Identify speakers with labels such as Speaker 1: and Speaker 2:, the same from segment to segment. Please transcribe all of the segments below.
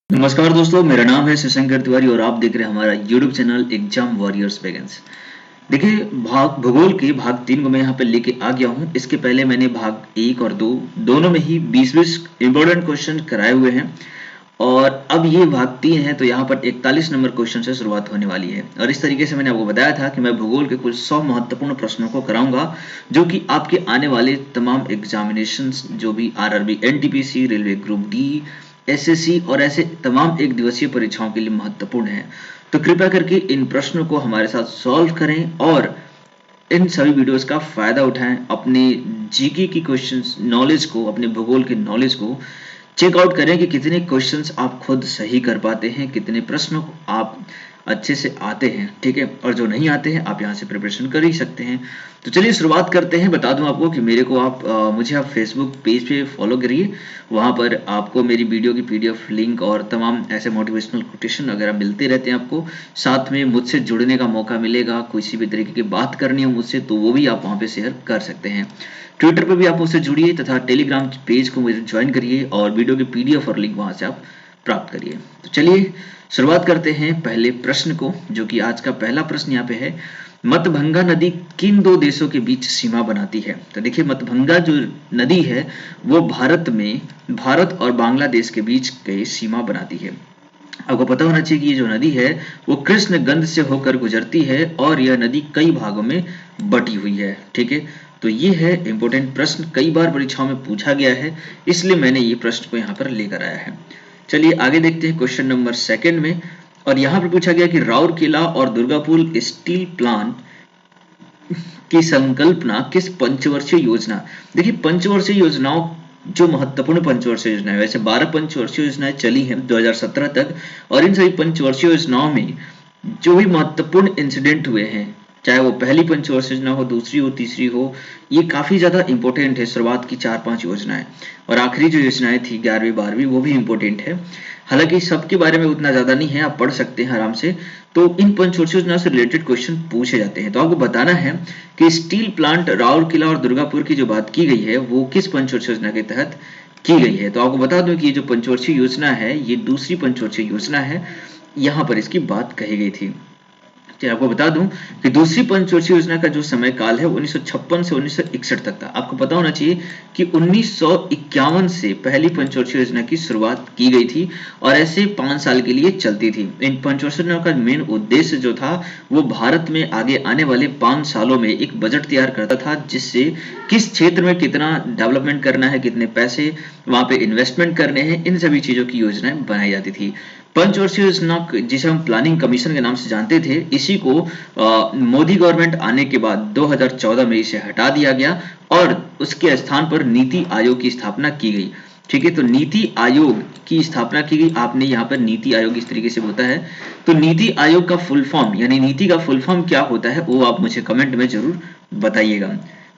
Speaker 1: नमस्कार दोस्तों, मेरा नाम है शिवशंकर तिवारी और आप देख रहे हैं हमारा YouTube channel exam warriors begins. देखिए, भाग भूगोल के भाग 3 को मैं यहाँ पे लेके आ गया हूँ। इसके पहले मैंने भाग 1 और 2 दोनों में ही 20-20 इंपॉर्टेंट क्वेश्चन कराए हुए हैं और अब ये भाग 3 है, तो यहाँ पर 41 नंबर क्वेश्चन से शुरुआत होने वाली है। और इस तरीके से मैंने आपको बताया था कि मैं भूगोल के कुल 100 महत्वपूर्ण प्रश्नों को कराऊंगा, जो कि आपके आने वाले तमाम एग्जामिनेशंस, जो भी RRB, NTPC, railway group D, SSC और ऐसे तमाम एक दिवसीय परीक्षाओं के लिए महत्वपूर्ण है। तो कृपया करके इन प्रश्नों को हमारे साथ सॉल्व करें और इन सभी वीडियोस का फायदा उठाएं। अपने जीके की क्वेश्चंस नॉलेज को, अपने भूगोल के नॉलेज को चेकआउट करें कि कितने क्वेश्चंस आप खुद सही कर पाते हैं, कितने प्रश्न आप अच्छे से आते हैं, ठीक है। और जो नहीं आते हैं आप यहाँ से प्रिपरेशन कर ही सकते हैं। तो चलिए शुरुआत करते हैं। बता दूं आपको कि मुझे आप फेसबुक पेज पे फॉलो करिए। वहाँ पर आपको मेरी वीडियो की पीडीएफ लिंक और तमाम ऐसे मोटिवेशनल कोटेशन वगैरह मिलते रहते हैं आपको। साथ में मुझसे जुड़ने का मौका मिलेगा, किसी भी तरीके की बात करनी हो मुझसे तो वो भी आप वहाँ पे शेयर कर सकते हैं। ट्विटर पर भी आप मुझसे जुड़िए तथा टेलीग्राम पेज को मुझे ज्वाइन करिए और वीडियो की पीडीएफ और लिंक वहाँ से आप प्राप्त करिए। तो चलिए शुरुआत करते हैं पहले प्रश्न को, जो कि आज का पहला प्रश्न यहाँ पे है। मतभंगा नदी किन दो देशों के बीच सीमा बनाती है? तो देखिए, मतभंगा जो नदी है वो भारत और बांग्लादेश के बीच कई सीमा बनाती है। आपको पता होना चाहिए कि ये जो नदी है वो कृष्णगंज से होकर गुजरती है और यह नदी कई भागों में बटी हुई है, ठीक है। तो ये है इंपॉर्टेंट प्रश्न, कई बार परीक्षाओं में पूछा गया है, इसलिए मैंने ये प्रश्न को यहाँ पर लेकर आया है। चलिए आगे देखते हैं क्वेश्चन नंबर 2 में। और यहाँ पर पूछा गया कि राउरकेला और दुर्गापुर स्टील प्लांट की संकल्पना किस पंचवर्षीय योजना। देखिए, पंचवर्षीय योजनाओं, जो महत्वपूर्ण पंचवर्षीय योजना है, वैसे 12 पंचवर्षीय योजनाएं चली हैं 2017 तक, और इन सभी पंचवर्षीय योजनाओं में जो भी महत्वपूर्ण इंसिडेंट हुए हैं, चाहे वो पहली पंचवर्षीय योजना हो, दूसरी हो, तीसरी हो, ये काफी ज्यादा इंपॉर्टेंट है। शुरुआत की 4-5 योजनाएं और आखिरी जो योजनाएं थी 11वीं 12वीं, वो भी इंपॉर्टेंट है। हालांकि सबके बारे में उतना ज्यादा नहीं है, आप पढ़ सकते हैं आराम से। तो इन पंचवर्षीय योजना से रिलेटेड क्वेश्चन पूछे जाते हैं। तो आपको बताना है कि स्टील प्लांट राउरकेला और दुर्गापुर की जो बात की गई है वो किस पंचवर्षीय योजना के तहत की गई है। तो आपको बता दूं कि ये जो पंचवर्षीय योजना है ये दूसरी पंचवर्षीय योजना है, यहाँ पर इसकी बात कही गई थी। आपको बता दूं कि दूसरी पंचवर्षीय योजना का जो समय काल है 1956 से 1961 तक था। आपको पता होना चाहिए कि 1951 से पहली पंचवर्षीय योजना की शुरुआत की गई थी और ऐसे 5 साल के लिए चलती थी। इन पंचवर्षीय योजना का मेन उद्देश्य जो था वो भारत में आगे आने वाले 5 सालों में एक बजट तैयार करता था, जिससे किस क्षेत्र में कितना डेवलपमेंट करना है, कितने पैसे वहां पे इन्वेस्टमेंट करने हैं, इन सभी चीजों की योजनाएं बनाई जाती थी। पंचवर्षीय योजना, जिसे हम प्लानिंग कमीशन के नाम से जानते थे, इसी को मोदी गवर्नमेंट आने के बाद 2014 में इसे हटा दिया गया और उसके स्थान पर नीति आयोग की स्थापना की गई, ठीक है। तो नीति आयोग की स्थापना की गई। आपने यहाँ पर नीति आयोग इस तरीके से होता है, तो नीति आयोग का फुल फॉर्म यानी नीति का फुल फॉर्म क्या होता है वो आप मुझे कमेंट में जरूर बताइएगा।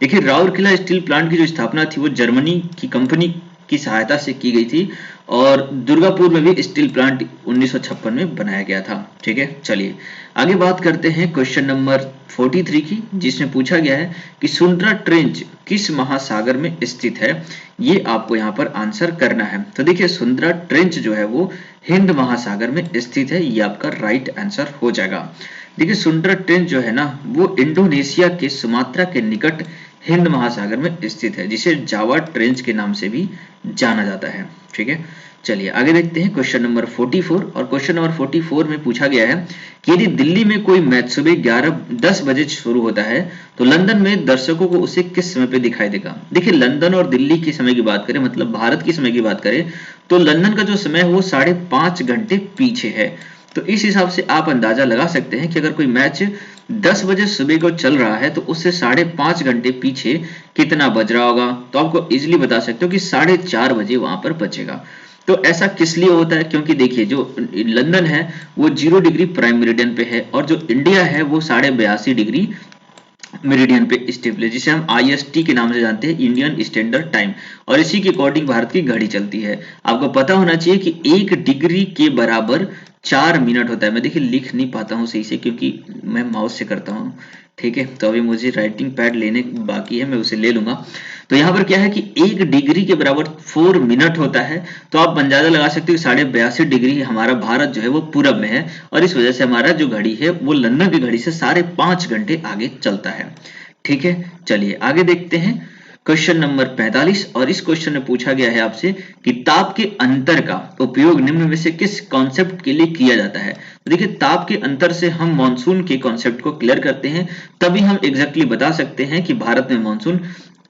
Speaker 1: देखिए, राउरकेला स्टील प्लांट की जो स्थापना थी वो जर्मनी की कंपनी की सहायता से की गई थी और दुर्गापुर में भी स्टील प्लांट 1956 में बनाया गया था, ठीक है। चलिए आगे बात करते हैं क्वेश्चन नंबर 43 की, जिसमें पूछा गया है कि सुंद्रा ट्रेंच किस महासागर में स्थित है। ये आपको यहाँ पर आंसर करना है। तो देखिए, सुंद्रा ट्रेंच जो है वो हिंद महासागर में स्थित है, ये आपका राइट आंसर हो जाएगा। देखिए, सुंद्रा ट्रेंच जो है ना वो इंडोनेशिया के सुमात्रा के निकट हिंद महासागर में स्थित है, जिसे जावा ट्रेंच के नाम से भी जाना जाता है, ठीक है। चलिए आगे देखते हैं क्वेश्चन नंबर 44। और क्वेश्चन नंबर 44 में पूछा गया है कि यदि दिल्ली में कोई मैच सुबह 10 बजे शुरू होता है तो लंदन में दर्शकों को उसे किस समय पे दिखाई देगा। देखिए, लंदन और दिल्ली के समय की बात करें, मतलब भारत के समय की बात करें, तो लंदन का जो समय है वो 5.5 घंटे पीछे है। तो इस हिसाब से आप अंदाजा लगा सकते हैं कि अगर कोई मैच 10 बजे सुबह को चल रहा है तो उससे 5.5 घंटे पीछे कितना बज रहा होगा। तो आपको इजीली बता सकते हो कि 4:30 बजे वहां पर बचेगा। तो ऐसा किस लिए होता है, क्योंकि देखिए जो लंदन है वो 0 डिग्री प्राइम मेरिडियन पे है और जो इंडिया है वो 82.5 डिग्री मेरिडियन पे स्टेबल है, जिसे हम IST के नाम से जानते हैं, इंडियन स्टैंडर्ड टाइम। और इसी के अकॉर्डिंग भारत की घड़ी चलती है। आपको पता होना चाहिए कि 1 डिग्री के बराबर 4 मिनट होता है। मैं देखिए लिख नहीं पाता हूँ सही से क्योंकि मैं माउस से करता हूँ, ठीक है, तो अभी मुझे राइटिंग पैड लेने बाकी है, मैं उसे ले लूंगा। तो यहाँ पर क्या है कि 1 डिग्री के बराबर 4 मिनट होता है। तो आप अंदाजा लगा सकते हो कि 82.5 डिग्री हमारा भारत जो है वो पूरब में है, और इस वजह से हमारा जो घड़ी है वो लंदन की घड़ी से 5.5 घंटे आगे चलता है। ठीक है, चलिए आगे देखते हैं क्वेश्चन नंबर 45। और इस क्वेश्चन में पूछा गया है आपसे कि ताप के अंतर का उपयोग निम्न में से किस कॉन्सेप्ट के लिए किया जाता है। तो देखिए, ताप के अंतर से हम मॉनसून के कॉन्सेप्ट को क्लियर करते हैं, तभी हम एग्जैक्टली बता सकते हैं कि भारत में मॉनसून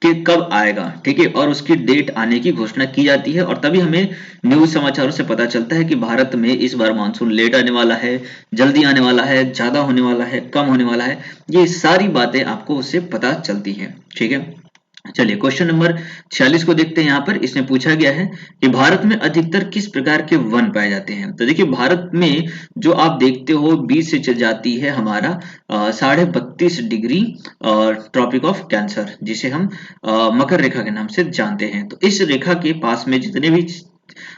Speaker 1: कि कब आएगा। ठीक है, और उसकी डेट आने की घोषणा की जाती है, और तभी हमें न्यूज समाचारों से पता चलता है कि भारत में इस बार मानसून लेट आने वाला है, जल्दी आने वाला है, ज्यादा होने वाला है, कम होने वाला है। ये सारी बातें आपको उससे पता चलती हैं। ठीक है, चलिए क्वेश्चन नंबर 46 को देखते हैं। यहाँ पर इसमें पूछा गया है कि भारत में अधिकतर किस प्रकार के वन पाए जाते हैं। तो देखिए, भारत में जो आप देखते हो बीच से चल जाती है हमारा 32.5 डिग्री ट्रॉपिक ऑफ कैंसर, जिसे हम मकर रेखा के नाम से जानते हैं। तो इस रेखा के पास में जितने भी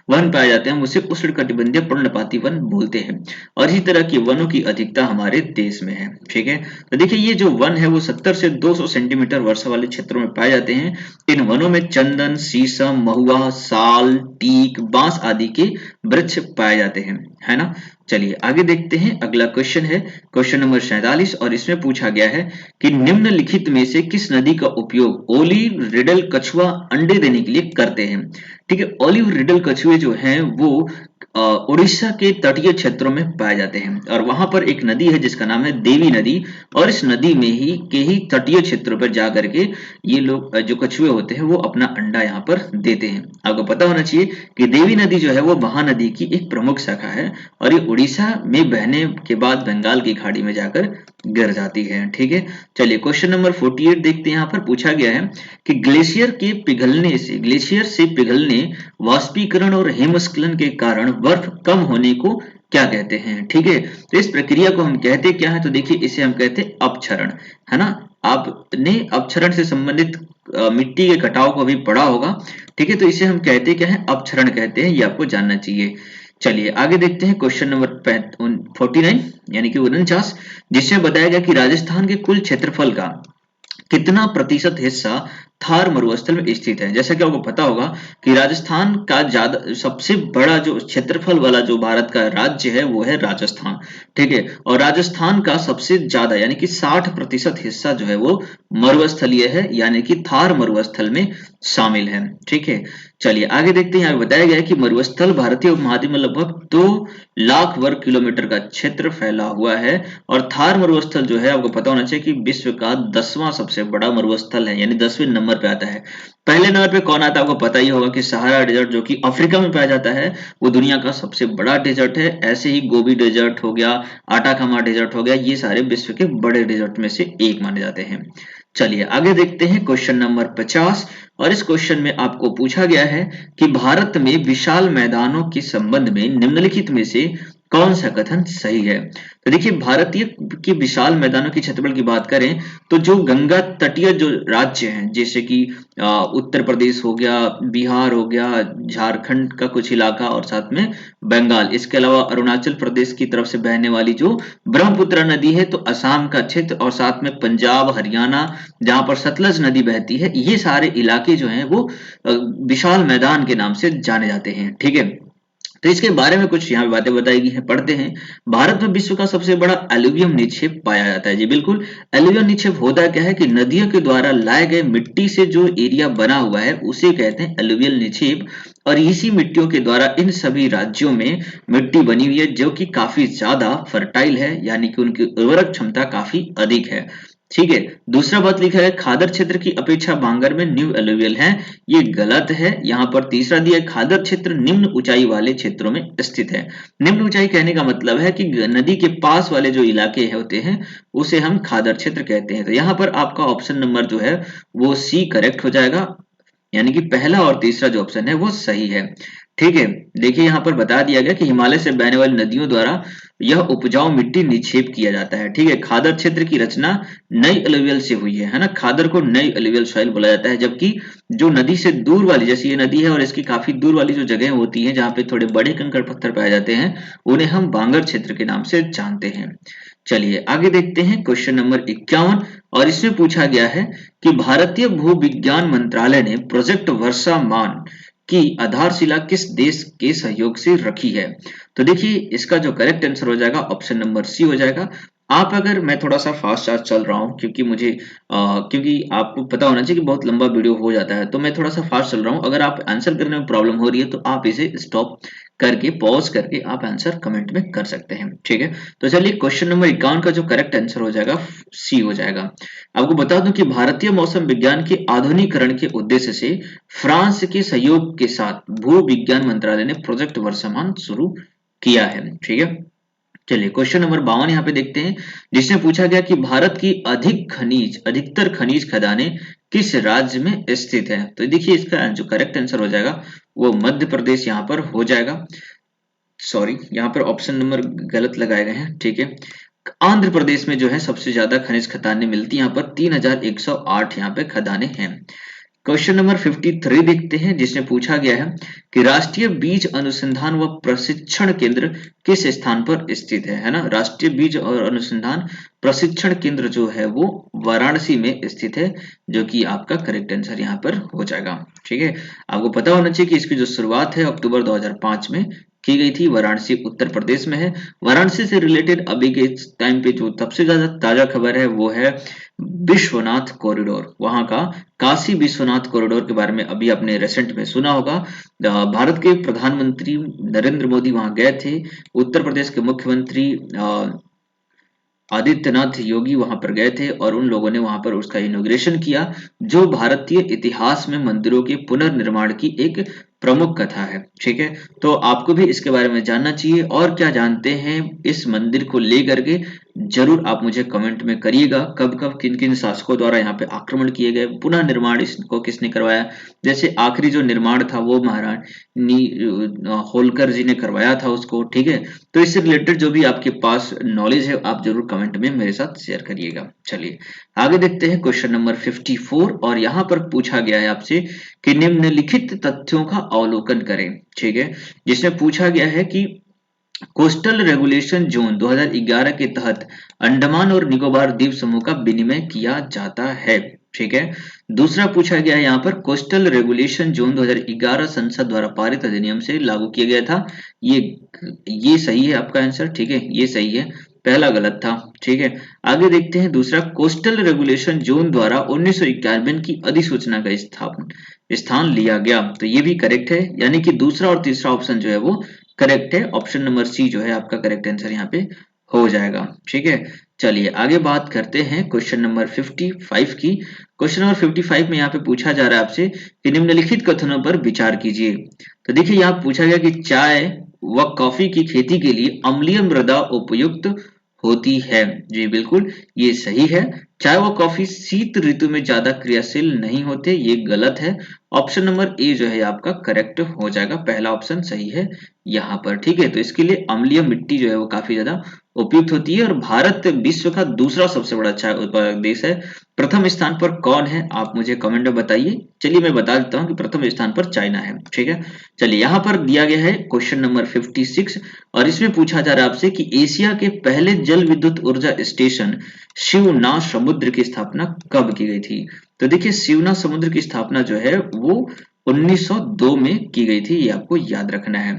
Speaker 1: वन पाए जाते हैं उसे उष्णकटिबंधीय पर्णपाती वन बोलते हैं, और इसी तरह के वनों की अधिकता हमारे देश में है। ठीक है, तो देखिए ये जो वन है वो 70 से 200 सेंटीमीटर वर्षा वाले क्षेत्रों में पाए जाते हैं। इन वनों में चंदन, शीशम, महुआ, साल, टीक, बांस आदि के वृक्ष पाए जाते हैं, है ना। चलिए आगे देखते हैं। अगला क्वेश्चन है क्वेश्चन नंबर 47, और इसमें पूछा गया है कि निम्नलिखित में से किस नदी का उपयोग ओलिव रिडल कछुआ अंडे देने के लिए करते हैं। ठीक है, ओलिव रिडल कछुए जो हैं वो उड़ीसा के तटीय क्षेत्रों में पाए जाते हैं, और वहां पर एक नदी है जिसका नाम है देवी नदी, और इस नदी में ही तटीय क्षेत्रों पर जाकर के ये लोग जो कछुए होते हैं वो अपना अंडा यहाँ पर देते हैं। आपको पता होना चाहिए कि देवी नदी जो है वो महानदी की एक प्रमुख शाखा है, और ये उड़ीसा में बहने के बाद बंगाल की खाड़ी में जाकर गिर जाती है। ठीक है, चलिए क्वेश्चन नंबर 48 देखते हैं। यहाँ पर पूछा गया है कि ग्लेशियर से पिघलने, वाष्पीकरण और हिमस्खलन के कारण बर्फ कम होने को क्या कहते हैं। ठीक है, तो इस प्रक्रिया को हम कहते क्या है। तो देखिए, इसे हम कहते हैं अपक्षरण, है ना। आपने अपक्षरण से संबंधित मिट्टी के कटाव को भी पढ़ा होगा। ठीक है, तो इसे हम कहते क्या है, अपक्षरण कहते हैं, ये आपको जानना चाहिए। चलिए आगे देखते हैं क्वेश्चन नंबर 49 यानी कि 49, जिसमें बताया गया कि राजस्थान के कुल क्षेत्रफल का कितना प्रतिशत हिस्सा थार मरुस्थल में स्थित है। जैसा कि आपको पता होगा कि राजस्थान का ज्यादा सबसे बड़ा जो क्षेत्रफल वाला जो भारत का राज्य है वो है राजस्थान। ठीक है, और राजस्थान का सबसे ज्यादा यानी कि 60% हिस्सा जो है वो मरुस्थलीय है, यानी कि थार मरुस्थल में शामिल है। ठीक है, चलिए आगे देखते हैं। यहाँ बताया गया है कि मरुस्थल भारतीय उपमहाद्वीप में लगभग 2 लाख वर्ग किलोमीटर का क्षेत्र फैला हुआ है, और थार मरुस्थल जो है आपको पता होना चाहिए कि विश्व का 10वां सबसे बड़ा मरुस्थल है, यानी 10वें नंबर पे आता है। पहले नंबर पे कौन आता है आपको पता ही होगा कि सहारा डेजर्ट, जो कि अफ्रीका में पाया जाता है, वो दुनिया का सबसे बड़ा डेजर्ट है। ऐसे ही गोबी डेजर्ट हो गया, आटाकामा डेजर्ट हो गया, ये सारे विश्व के बड़े डेजर्ट में से एक माने जाते हैं। चलिए आगे देखते हैं क्वेश्चन नंबर 50, और इस क्वेश्चन में आपको पूछा गया है कि भारत में विशाल मैदानों के संबंध में निम्नलिखित में से कौन सा कथन सही है। तो देखिए, भारतीय की विशाल मैदानों की क्षेत्रफल की बात करें तो जो गंगा तटीय जो राज्य हैं, जैसे कि उत्तर प्रदेश हो गया, बिहार हो गया, झारखंड का कुछ इलाका, और साथ में बंगाल, इसके अलावा अरुणाचल प्रदेश की तरफ से बहने वाली जो ब्रह्मपुत्र नदी है, तो असम का क्षेत्र, और साथ में पंजाब, हरियाणा जहां पर सतलज नदी बहती है, ये सारे इलाके जो हैं वो विशाल मैदान के नाम से जाने जाते हैं। ठीक है, तो इसके बारे में कुछ यहाँ बातें बताई गई हैं, पढ़ते हैं। भारत में विश्व का सबसे बड़ा एलुवियम निक्षेप पाया जाता है। जी बिल्कुल, एलुवियम निक्षेप होता क्या है कि नदियों के द्वारा लाए गए मिट्टी से जो एरिया बना हुआ है उसे कहते हैं एलुवियल निक्षेप, और इसी मिट्टियों के द्वारा इन सभी राज्यों में मिट्टी बनी हुई है जो कि काफी ज्यादा फर्टाइल है, यानी कि उनकी उर्वरक क्षमता काफी अधिक है। ठीक है, दूसरा बात लिखा है खादर क्षेत्र की अपेक्षा बांगर में न्यू एलुवियल है, ये गलत है। यहाँ पर तीसरा दिया है खादर क्षेत्र निम्न ऊंचाई वाले क्षेत्रों में स्थित है। निम्न ऊंचाई कहने का मतलब है कि नदी के पास वाले जो इलाके होते हैं उसे हम खादर क्षेत्र कहते हैं। तो यहाँ पर आपका ऑप्शन नंबर जो है वो सी करेक्ट हो जाएगा, यानी कि पहला और तीसरा जो ऑप्शन है वो सही है। ठीक है, देखिए यहाँ पर बता दिया गया कि हिमालय से बहने वाली नदियों द्वारा यह उपजाऊ मिट्टी निक्षेप किया जाता है। ठीक है, खादर क्षेत्र की रचना नई एलुवियल से हुई है ना, खादर को नई एलुवियल सॉइल बोला जाता है, जबकि जो नदी से दूर वाली, जैसे ये नदी है और इसकी काफी दूर वाली जो जगह होती है जहाँ पे थोड़े बड़े कंकड़ पत्थर पाए जाते हैं, उन्हें हम बांगर क्षेत्र के नाम से जानते हैं। चलिए आगे देखते हैं क्वेश्चन नंबर 51 और इसमें पूछा गया है कि भारतीय भूविज्ञान मंत्रालय ने प्रोजेक्ट वर्षामान की आधारशिला किस देश के सहयोग से रखी है। तो देखिए इसका जो करेक्ट आंसर हो जाएगा ऑप्शन नंबर सी हो जाएगा। आप अगर मैं थोड़ा सा फास्ट चार्ज चल रहा हूँ क्योंकि मुझे क्योंकि आपको पता होना चाहिए कि बहुत लंबा वीडियो हो जाता है, तो मैं थोड़ा सा फास्ट चल रहा हूँ। अगर आप आंसर करने में प्रॉब्लम हो रही है तो आप इसे स्टॉप करके पॉज करके आप आंसर कमेंट में कर सकते हैं, ठीक है। तो चलिए क्वेश्चन नंबर 51 का जो करेक्ट आंसर हो जाएगा सी हो जाएगा। आपको बता दूं कि भारतीय मौसम विज्ञान के आधुनिकीकरण के उद्देश्य से फ्रांस के सहयोग के साथ भू विज्ञान मंत्रालय ने प्रोजेक्ट वर्षामान शुरू किया है, ठीक है। चलिए क्वेश्चन नंबर 52 यहाँ पे देखते हैं, जिसमें पूछा गया कि भारत की अधिकतर खनिज खदानें किस राज्य में स्थित है। तो देखिए इसका जो करेक्ट आंसर हो जाएगा वो मध्य प्रदेश यहाँ पर हो जाएगा। सॉरी यहाँ पर ऑप्शन नंबर गलत लगाए गए हैं, ठीक है। आंध्र प्रदेश में जो है सबसे ज्यादा खनिज खदानें मिलती है, यहाँ पर 3108 यहाँ पे खदानें हैं। क्वेश्चन नंबर 53 देखते हैं, जिसमें पूछा गया है कि राष्ट्रीय बीज अनुसंधान व प्रशिक्षण केंद्र किस स्थान पर स्थित है ना। राष्ट्रीय बीज और अनुसंधान प्रशिक्षण केंद्र जो है वो वाराणसी में स्थित है, जो कि आपका करेक्ट आंसर यहाँ पर हो जाएगा, ठीक है। आपको पता होना चाहिए कि इसकी जो शुरुआत है अक्टूबर 2005 में की गई थी। वाराणसी उत्तर प्रदेश में है। वाराणसी से रिलेटेड अभी के टाइम पे जो सबसे ज्यादा ताजा खबर है वो है विश्वनाथ कॉरिडोर, वहां का काशी विश्वनाथ कॉरिडोर के बारे में अभी आपने रिसेंट में सुना होगा। भारत के प्रधानमंत्री नरेंद्र मोदी वहां गए थे। उत्तर प्रदेश के मुख्यमंत्री आदित्यनाथ योगी वहां पर गए थे और उन लोगों ने वहां पर उसका इनॉग्रेशन किया, जो भारतीय इतिहास में मंदिरों के पुनर्निर्माण की एक प्रमुख कथा है, ठीक है। तो आपको भी इसके बारे में जानना चाहिए और क्या जानते हैं इस मंदिर को लेकर के जरूर आप मुझे कमेंट में करिएगा। कब कब किन किन शासकों द्वारा यहाँ पे आक्रमण किए गए, पुनः निर्माण इसको किसने करवाया। जैसे आखिरी जो निर्माण था वो महारानी होलकर जी ने करवाया था उसको, ठीक है। तो इससे रिलेटेड जो भी आपके पास नॉलेज है आप जरूर कमेंट में मेरे साथ शेयर करिएगा। चलिए आगे देखते हैं क्वेश्चन नंबर 54 और यहाँ पर पूछा गया है आपसे कि निम्नलिखित तथ्यों का अवलोकन करें, ठीक है। जिसमें पूछा गया है कि कोस्टल रेगुलेशन जोन 2011 के तहत अंडमान और निकोबार द्वीप समूह का विनिमय किया जाता है, ठीक है। दूसरा पूछा गया है यहाँ पर कोस्टल रेगुलेशन जोन 2011 संसद द्वारा पारित अधिनियम से लागू किया गया था। ये सही है आपका आंसर, ठीक है, ये सही है। पहला गलत था, ठीक है। आगे देखते हैं दूसरा, कोस्टल रेगुलेशन जोन द्वारा 1991 की अधिसूचना का स्थान लिया गया। तो ये भी करेक्ट है, यानी कि दूसरा और तीसरा ऑप्शन जो है वो करेक्ट है। ऑप्शन नंबर सी जो है आपका करेक्ट आंसर यहाँ पे हो जाएगा, ठीक है। चलिए आगे बात करते हैं क्वेश्चन नंबर 55 की। क्वेश्चन नंबर 55 में यहाँ पे पूछा जा रहा है आपसे कि निम्नलिखित कथनों पर विचार कीजिए। तो देखिए यहाँ पूछा गया कि चाय व कॉफी की खेती के लिए अम्लीय मृदा उपयुक्त होती है। जी बिल्कुल, ये सही है। चाय व कॉफी शीत ऋतु में ज्यादा क्रियाशील नहीं होते, ये गलत है। ऑप्शन नंबर ए जो है आपका करेक्ट हो जाएगा, पहला ऑप्शन सही है यहाँ पर, ठीक है। तो इसके लिए अम्लीय मिट्टी जो है वो काफी ज्यादा उपयुक्त होती है और भारत विश्व का दूसरा सबसे बड़ा चाय उत्पादक देश है। प्रथम स्थान पर कौन है आप मुझे कमेंट में बताइए। चलिए मैं बता देता हूँ कि प्रथम स्थान पर चाइना है, ठीक है। चलिए यहाँ पर दिया गया है क्वेश्चन नंबर 56 और इसमें पूछा जा रहा है आपसे कि एशिया के पहले जल विद्युत ऊर्जा स्टेशन शिवना समुद्र की स्थापना कब की गई थी। तो देखिए शिवना समुद्र की स्थापना जो है वो 1902 में की गई थी, ये आपको याद रखना है।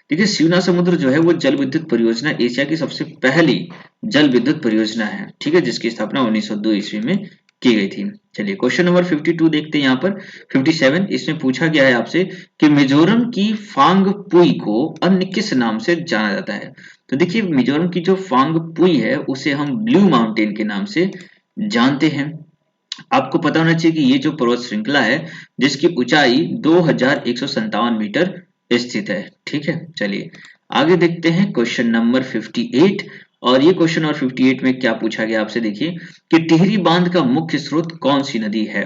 Speaker 1: देखिए शिवना समुद्र जो है वो जल विद्युत परियोजना एशिया की सबसे पहली जल विद्युत परियोजना है, ठीक है, जिसकी स्थापना 1902 ईस्वी में की गई थी। चलिए क्वेश्चन नंबर 52 देखते हैं यहाँ पर 57। इसमें पूछा गया है आपसे कि मिजोरम की फांग पुई को अन्य किस नाम से जाना जाता है। तो देखिए मिजोरम की जो फांग पुई है उसे हम ब्लू माउंटेन के नाम से जानते हैं। आपको पता होना चाहिए कि ये जो पर्वत श्रृंखला है जिसकी ऊंचाई 2157 मीटर स्थित है, ठीक है। चलिए आगे देखते हैं क्वेश्चन नंबर 58 और ये क्वेश्चन नंबर 58 में क्या पूछा गया आपसे, देखिए कि टिहरी बांध का मुख्य स्रोत कौन सी नदी है।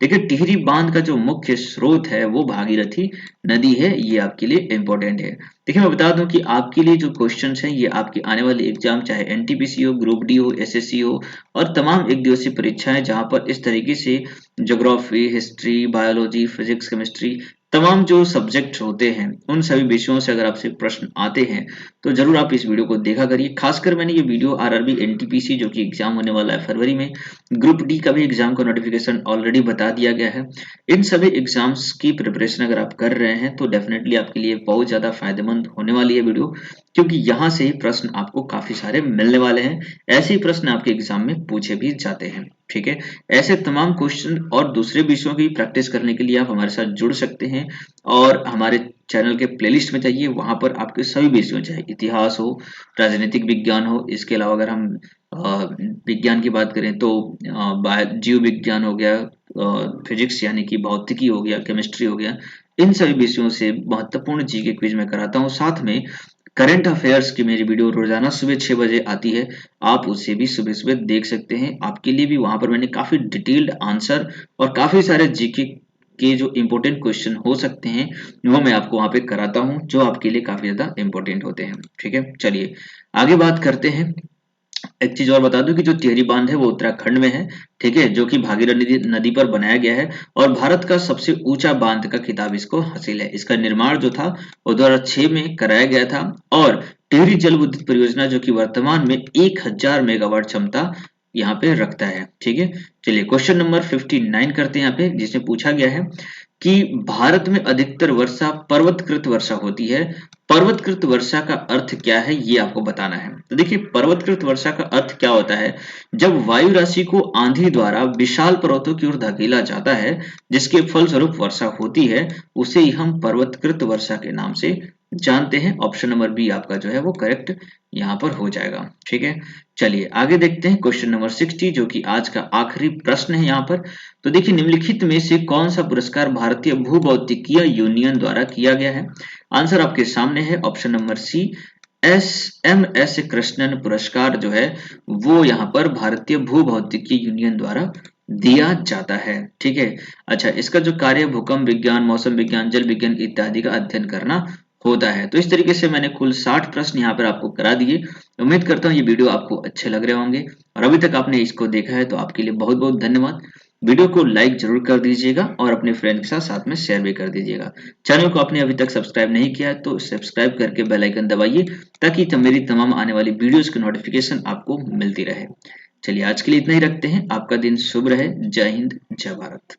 Speaker 1: देखिए टिहरी बांध का जो मुख्य स्रोत है वो भागीरथी नदी है, ये आपके लिए इंपॉर्टेंट है। देखिए मैं बता दूं कि आपके लिए जो क्वेश्चंस हैं ये आपके आने वाले एग्जाम चाहे एनटीपीसी हो, ग्रुप डी हो, एसएससी हो और तमाम एक दिवसीय परीक्षाएं जहां पर इस तरीके से geography, history, biology, physics, chemistry तमाम जो सब्जेक्ट होते हैं उन सभी विषयों से अगर आपसे प्रश्न आते हैं तो जरूर आप इस वीडियो को देखा करिए। खासकर मैंने ये वीडियो आरआरबी एनटीपीसी जो कि एग्जाम होने वाला है फरवरी में, ग्रुप डी का भी एग्जाम का नोटिफिकेशन ऑलरेडी बता दिया गया है। इन सभी एग्जाम्स की प्रिपरेशन अगर आप कर रहे हैं तो डेफिनेटली आपके लिए बहुत ज्यादा फायदेमंद होने वाली है वीडियो, क्योंकि यहाँ से प्रश्न आपको काफी सारे मिलने वाले हैं। ऐसे ही प्रश्न आपके एग्जाम में पूछे भी जाते हैं। ठीक है, ऐसे तमाम क्वेश्चन और दूसरे विषयों की प्रैक्टिस करने के लिए आप हमारे साथ जुड़ सकते हैं और हमारे चैनल के प्लेलिस्ट में जाइए, वहां पर आपके सभी विषयों चाहे इतिहास हो, राजनीतिक विज्ञान हो, इसके अलावा अगर हम विज्ञान की बात करें तो जीव विज्ञान हो गया, फिजिक्स यानी कि भौतिकी हो गया, केमिस्ट्री हो गया, इन सभी विषयों से महत्वपूर्ण जीके क्विज मैं कराता हूँ। साथ में करंट अफेयर्स की मेरी वीडियो रोजाना सुबह 6 बजे आती है, आप उसे भी सुबह सुबह देख सकते हैं। आपके लिए भी वहां पर मैंने काफी डिटेल्ड आंसर और काफी सारे जीके के जो इंपॉर्टेंट क्वेश्चन हो सकते हैं वो मैं आपको वहां पे कराता हूं, जो आपके लिए काफी ज्यादा इंपॉर्टेंट होते हैं। ठीक है, चलिए आगे बात करते हैं। एक चीज और बता दूं कि जो टिहरी बांध है वो उत्तराखंड में है। ठीक है, जो कि भागीरथी नदी पर बनाया गया है और भारत का सबसे ऊंचा बांध का खिताब इसको हासिल है। इसका निर्माण जो था वो 2006 में कराया गया था और टिहरी जल विद्युत परियोजना जो कि वर्तमान में 1000 मेगावाट क्षमता यहाँ पे रखता है। ठीक है, चलिए क्वेश्चन नंबर 59 करते हैं यहाँ पे, जिसमें पूछा गया है कि भारत में अधिकतर वर्षा पर्वतकृत वर्षा होती है। पर्वतकृत वर्षा का अर्थ क्या है ये आपको बताना है। तो देखिए, पर्वतकृत वर्षा का अर्थ क्या होता है, जब वायु राशि को आंधी द्वारा विशाल पर्वतों की ओर धकेला जाता है जिसके फलस्वरूप वर्षा होती है, उसे ही हम पर्वतकृत वर्षा के नाम से जानते हैं। ऑप्शन नंबर बी आपका जो है वो करेक्ट यहाँ पर हो जाएगा। ठीक है, चलिए आगे देखते हैं क्वेश्चन नंबर 60 जो कि आज का आखिरी प्रश्न है यहाँ पर। तो देखिए, निम्नलिखित में से कौन सा पुरस्कार भारतीय भूभौतिकीय यूनियन द्वारा किया गया है। आंसर आपके सामने है, option number C S Krishnan पुरस्कार जो है वो यहाँ पर भारतीय भूभौतिकीय यूनियन द्वारा दिया जाता है। ठीक है, अच्छा, इसका जो कार्य भूकंप विज्ञान, मौसम विज्ञान, जल विज्ञान इत्यादि का अध्ययन करना होता है। तो इस तरीके से मैंने कुल 60 प्रश्न यहाँ पर आपको करा दिए। उम्मीद करता हूँ ये वीडियो आपको अच्छे लग रहे होंगे और अभी तक आपने इसको देखा है तो आपके लिए बहुत बहुत धन्यवाद। वीडियो को लाइक जरूर कर दीजिएगा और अपने फ्रेंड के साथ में शेयर भी कर दीजिएगा। चैनल को आपने अभी तक सब्सक्राइब नहीं किया है तो सब्सक्राइब करके बेल आइकन दबाइए ताकि मेरी तमाम आने वाली वीडियोस की नोटिफिकेशन आपको मिलती रहे। चलिए आज के लिए इतना ही रखते हैं। आपका दिन शुभ रहे। जय हिंद, जय भारत।